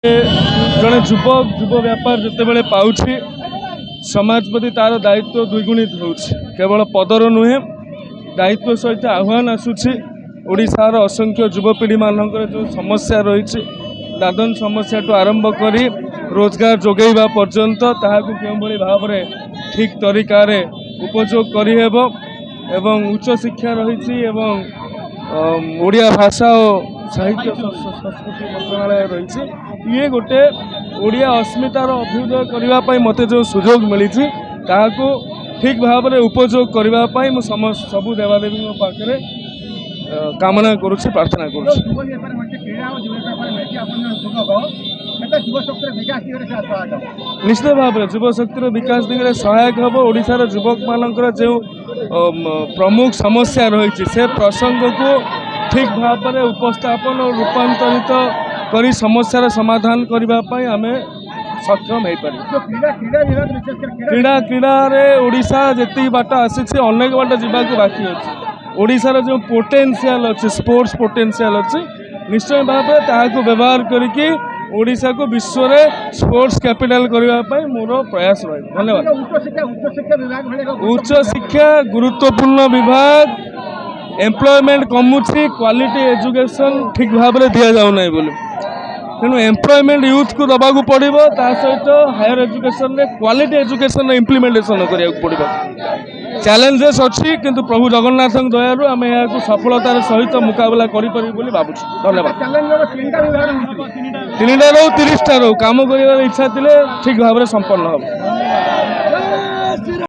जड़े युवक युव व्यापार जिते पाऊँच समाज प्रति तार दायित्व द्विगुणित हो केवल पदर नुहे दायित्व सहित आह्वान आसूसी ओडिशार असंख्य युवपीढ़ी मानकर जो समस्या रही दादन समस्या ठू आरंभ कर रोजगार जोगेवा पर्यंत ताहाकू केउभली भाव में ठीक तरीका रे उपयोग करिहेब एवं उच्च शिक्षा रही ओडिया भाषा और साहित्य संस्कृति मंत्रालय रही ये गोटे ओडिया अस्मितार अभ्युदय करने मत जो सुजोग मिली ठीक भाव में उपयोग करने सबू देवादेवी पाखे कामना करुच्ची प्रार्थना करुच्ची निश्चित भाव में युवशक्तिर विकास दिगरे सहायक हम ओडिशार युवक मानकर जो प्रमुख समस्या रही से प्रसंग को ठीक भाव में उपस्थापन और रूपांतरित करी समस्यार समाधान करने आम सक्षम हो पार क्रीड़ा क्रीड़ा ओडिशा जी बाट आसी अनेक बाट जावाक बाकी अच्छे ओडिशार जो पोटेंशियल अच्छे स्पोर्ट्स पोटेंशियल अच्छे निश्चय भाव में ताकू व्यवहार करके ओडिशा को विश्व में स्पोर्ट्स कैपिटल करने मोर प्रयास रही धन्यवाद उच्च शिक्षा गुरुत्वपूर्ण विभाग एम्प्लॉयमेंट कमुची क्वालिटी एजुकेशन ठीक भाव में दि जाऊना बोली तेणु एम्प्लॉयमेंट यूथ को दबा पड़ो सहित हायर एजुकेशन रे क्वालिटी एजुकेशन इम्प्लीमेंटेशन करा पड़ो चैलेंजेस अच्छी किंतु प्रभु जगन्नाथ दयालु आम यहाँ सफलतार सहित मुकाबला करें भावुँ धन्यवाद 3टा रो 30टा रो काम कर इच्छा थे ठीक भाव में संपन्न हम